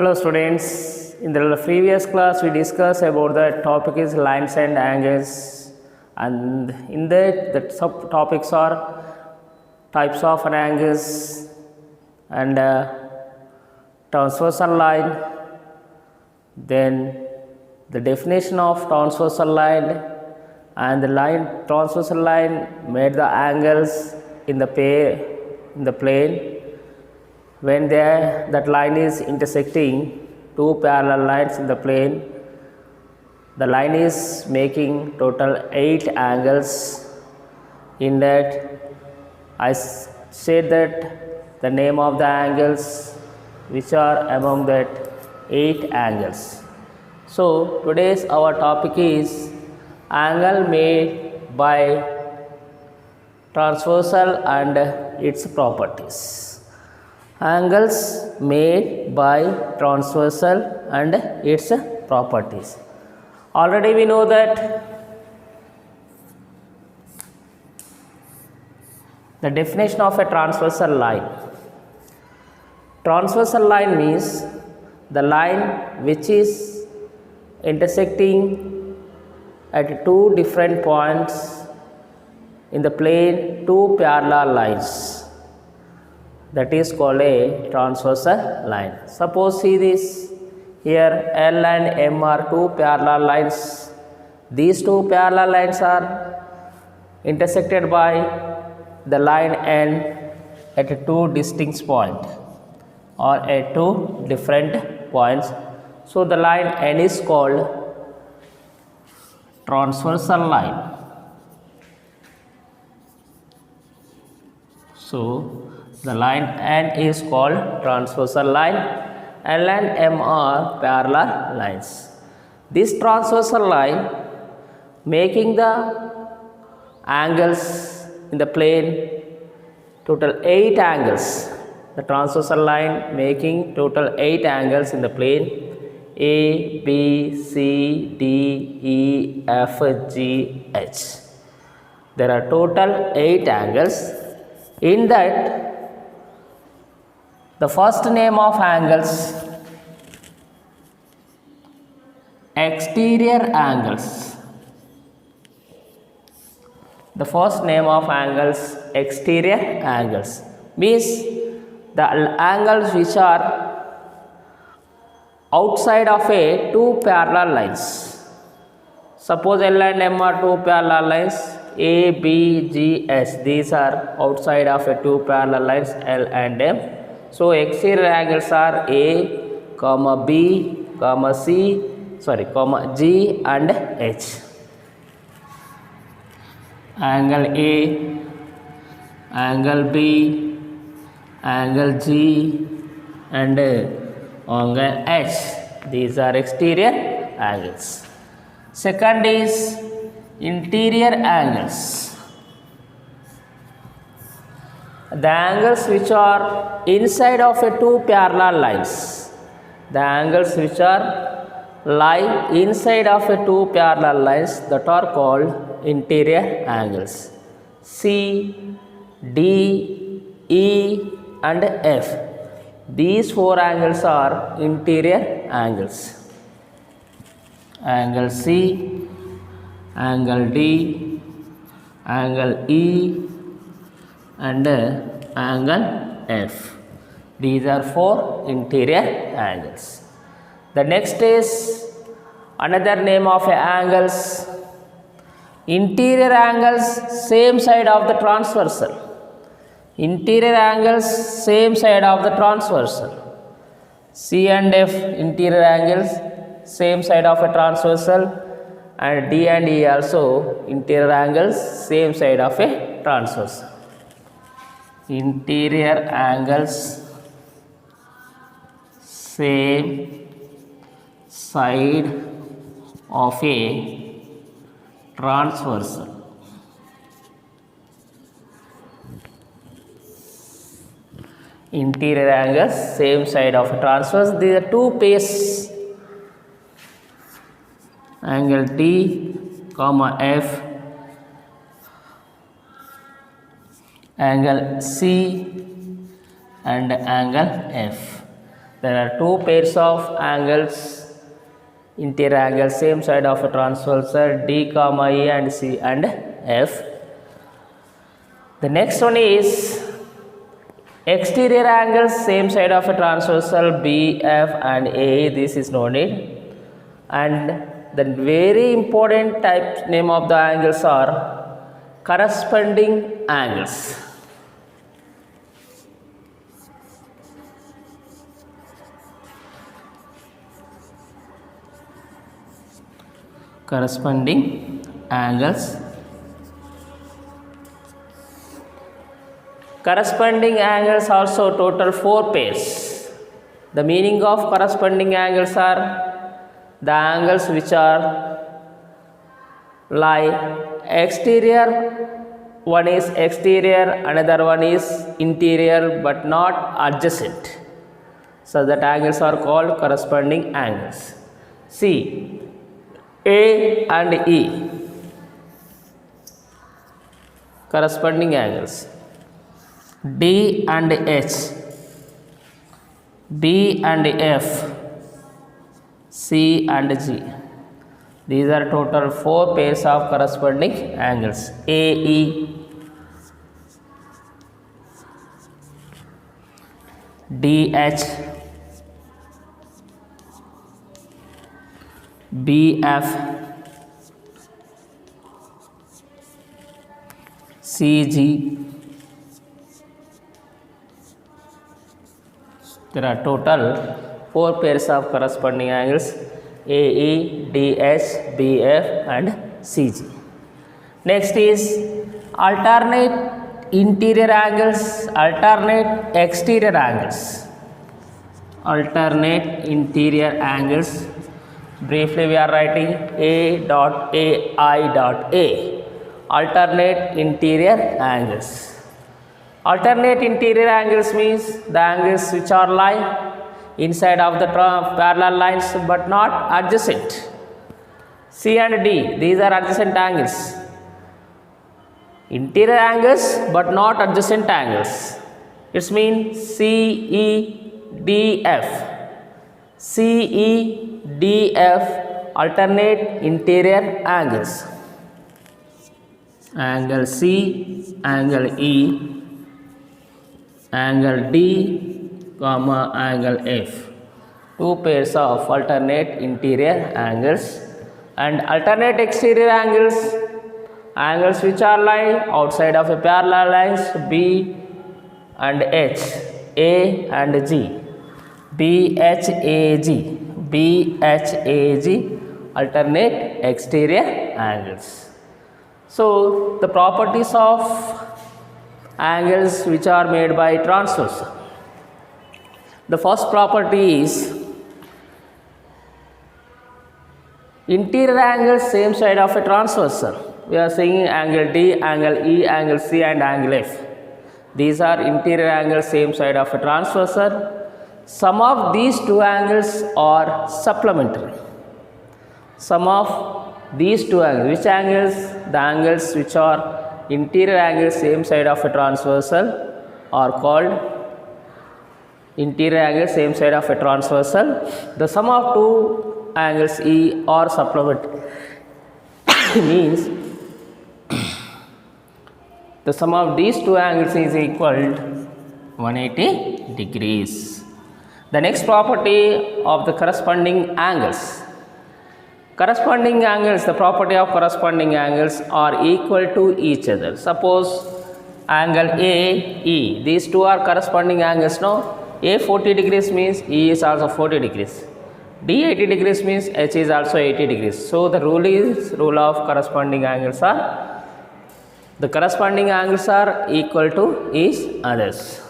Hello students, in the previous class we discussed about the topic is lines and angles, and in that the subtopics are types of angles and transversal line, then the definition of transversal line, and the transversal line made the angles in the plane when that line is intersecting two parallel lines in the plane. The line is making total 8 angles. In that I said that the name of the angles which are among that 8 angles. So today's our topic is angle made by transversal and its properties. Angles made by transversal and its properties. Already we know that the definition of a transversal line. Transversal line means the line which is intersecting at two different points in the plane, two parallel lines. That is called a transversal line. Suppose see this, here L and M are two parallel lines. These two parallel lines are intersected by the line N at two distinct points or at two different points. So the line N is called transversal line. So the line N is called transversal line. L and M are parallel lines. This transversal line making the angles in the plane total 8 angles. The transversal line making total 8 angles in the plane A, B, C, D, E, F, G, H. There are total 8 angles. In that the first name of angles, exterior angles. The first name of angles, exterior angles, means the angles which are outside of a two parallel lines. Suppose L and M are two parallel lines, A, B, G, H. These are outside of a two parallel lines, L and M. So exterior angles are A, B, G and H. Angle A, angle B, angle G and angle H. These are exterior angles. Second is interior angles. The angles which are inside of a two parallel lines. The angles which are lie inside of a two parallel lines, that are called interior angles. C, D, E and F. These 4 angles are interior angles. Angle C, angle D, angle E and angle F. These are 4 interior angles. The next is another name of angles, interior angles same side of the transversal. Interior angles same side of the transversal. C and F interior angles same side of a transversal, and D and E also interior angles same side of a transversal. Interior angles same side of a transversal. Interior angles same side of a transverse. These are two pairs, angle T, F, angle C and angle F. there are two pairs of angles, interior angles, same side of a transversal, D comma E and C and F. The next one is exterior angles, same side of a transversal, B, F and A. This is no need. And the very important type name of the angles are corresponding angles. Corresponding angles. Corresponding angles also total 4 pairs. The meaning of corresponding angles are the angles which are lie exterior, one is exterior, another one is interior but not adjacent. So that angles are called corresponding angles. See, A and E, corresponding angles. D and H, B and F, C and G. These are total 4 pairs of corresponding angles. AE, DH, BF, CG. There are total 4 pairs of corresponding angles, AE, DH, BF and CG. Next is alternate interior angles, alternate exterior angles. Alternate interior angles. Briefly we are writing A dot AI dot A. Alternate interior angles. Alternate interior angles means the angles which are lie inside of the parallel lines but not adjacent. C and D, these are adjacent angles. Interior angles but not adjacent angles. It means CEDF. CEDF alternate interior angles. Angle C, angle E, angle D, comma angle F. 2 pairs of alternate interior angles. And alternate exterior angles, angles which are lie outside of a parallel lines B and H, A and G, BHAG, BHAG, alternate exterior angles. So the properties of angles which are made by transversal. The first property is interior angles same side of a transversal. We are saying angle D, angle E, angle C and angle F. These are interior angles same side of a transversal. Some of these two angles are supplementary. Some of these two angles, which angles? The angles which are interior angles same side of a transversal are called interior angles same side of a transversal. The sum of two angles E are supplementary means the sum of these two angles is equal to 180 degrees. The next property of the corresponding angles. Corresponding angles, the property of corresponding angles are equal to each other. Suppose angle AE, these two are corresponding angles, no? A 40 degrees means E is also 40 degrees. D 80 degrees means H is also 80 degrees. So the rule of corresponding angles are, the corresponding angles are equal to each others.